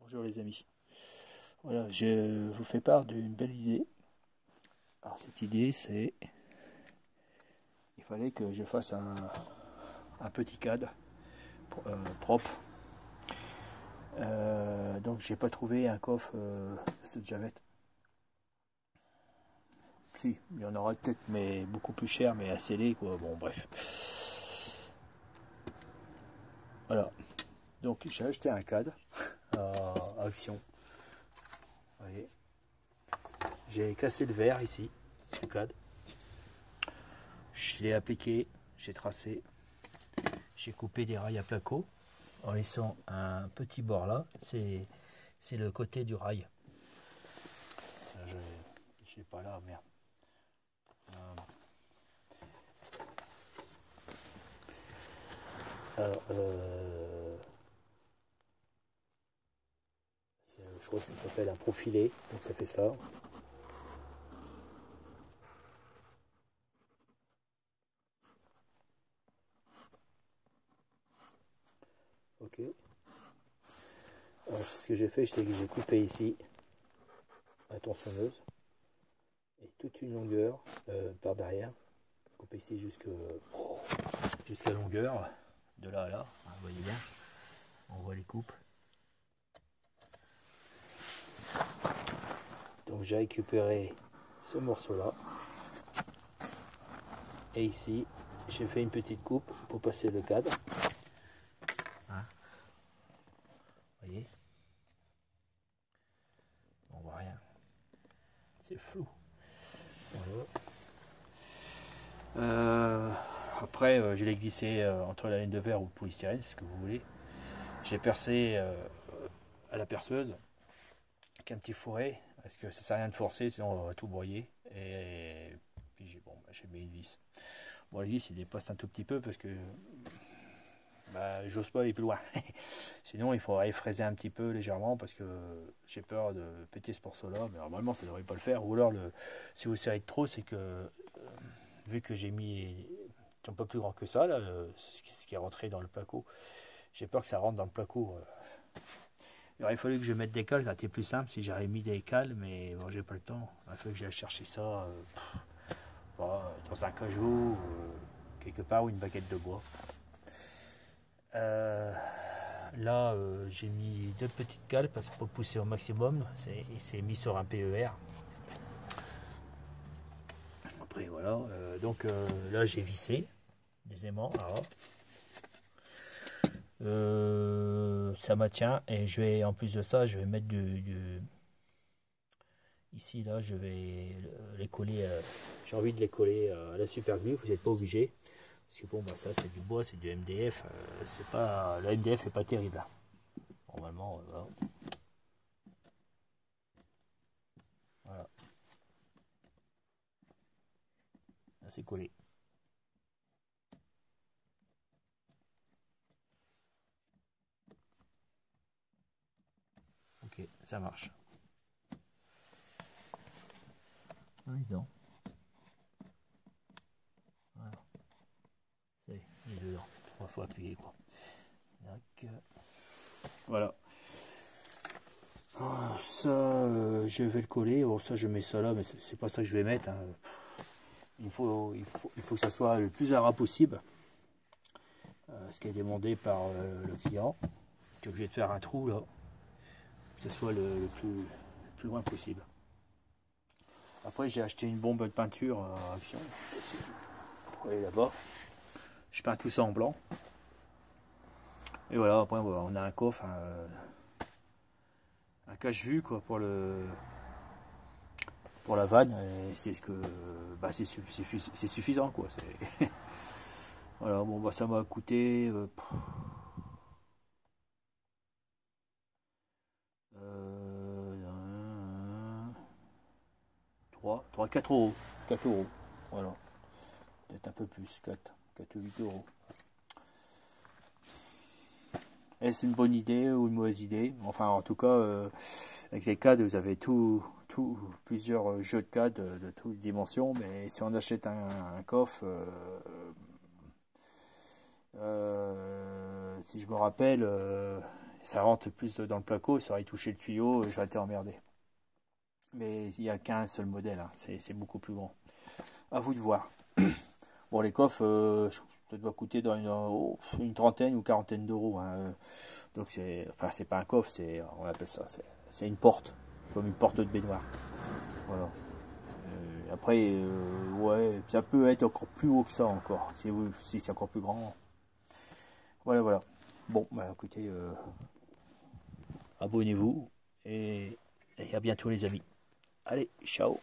Bonjour les amis. Voilà, je vous fais part d'une belle idée. Alors cette idée c'est, il fallait que je fasse un petit cadre propre. Donc j'ai pas trouvé un coffre cette javette. Si, il y en aura peut-être, mais beaucoup plus cher, mais à sceller quoi. Bon bref. Voilà. Donc j'ai acheté un cadre à Action. Vous voyez. J'ai cassé le verre ici, du cadre. Je l'ai appliqué, j'ai tracé, j'ai coupé des rails à placo en laissant un petit bord là, c'est le côté du rail. Je l'ai pas là, merde. Alors, je crois que ça s'appelle un profilé, donc ça fait ça. Ok. Alors, ce que j'ai fait, c'est que j'ai coupé ici la tronçonneuse et toute une longueur par derrière. Coupé ici jusqu'à longueur, de là à là. Vous voyez bien, on voit les coupes. Donc j'ai récupéré ce morceau là. Et ici, j'ai fait une petite coupe pour passer le cadre. Hein, vous voyez, on voit rien. C'est flou. Voilà. Après, je l'ai glissé entre la laine de verre ou le polystyrène, ce que vous voulez. J'ai percé à la perceuse avec un petit fourré, parce que ça sert à rien de forcer, sinon on va tout broyer. Et puis j'ai mis une vis. Bon, la vis, il dépasse un tout petit peu parce que j'ose pas aller plus loin. Sinon, il faudrait fraiser un petit peu légèrement parce que j'ai peur de péter ce morceau-là. Mais normalement, ça devrait pas le faire. Ou alors, si vous serrez de trop, c'est que vu que j'ai mis un peu plus grand que ça, là, ce qui est rentré dans le placo, j'ai peur que ça rentre dans le placo. Il aurait fallu que je mette des cales, ça aurait été plus simple si j'avais mis des cales, mais bon, j'ai pas le temps. Il aurait fallu que j'aille chercher ça dans un cajot, quelque part, ou une baguette de bois. Là, j'ai mis deux petites cales parce que pour pousser au maximum, c'est mis sur un PER. Après, voilà. Donc là, j'ai vissé des aimants. Ça maintient et je vais, en plus de ça, je vais mettre ici là, je vais les coller. J'ai envie de les coller à la super glue. Vous n'êtes pas obligé. Parce que bon, ça c'est du bois, c'est du MDF. C'est pas, le MDF est pas terrible. Normalement, voilà. Là, c'est collé. Ok, ça marche. Oui, non. Voilà. C'est il est dedans. 3 fois appuyé, quoi. Donc, voilà. Ça, je vais le coller. Bon, ça, je mets ça là, mais c'est pas ça que je vais mettre. Hein. Il faut que ça soit le plus à ras possible. Ce qui est demandé par le client. Tu es obligé de faire un trou là. Que ce soit le plus loin possible. Après, j'ai acheté une bombe de peinture à Action. Vous voyez là-bas. Je peins tout ça en blanc. Et voilà, après, on a un coffre, un cache-vue quoi pour la vanne. C'est ce que c'est suffisant quoi. Voilà, bon ça m'a coûté 4 euros. 4 euros. Voilà. Peut-être un peu plus, 4 ou 8 euros. Est-ce une bonne idée ou une mauvaise idée? Enfin, en tout cas, avec les cadres, vous avez plusieurs jeux de cadres de toutes les dimensions, mais si on achète un coffre, si je me rappelle, ça rentre plus dans le placo, ça aurait touché le tuyau, j'aurais été emmerdé. Mais il n'y a qu'un seul modèle, hein. C'est beaucoup plus grand. À vous de voir. Bon, les coffres, ça doit coûter dans une trentaine ou quarantaine d'euros, hein. Donc c'est pas un coffre, on appelle ça, c'est une porte, comme une porte de baignoire. Voilà. Après, ouais, ça peut être encore plus haut que ça encore, si c'est encore plus grand. Voilà, voilà. Bon, bah écoutez, abonnez-vous et à bientôt les amis. Allez, ciao.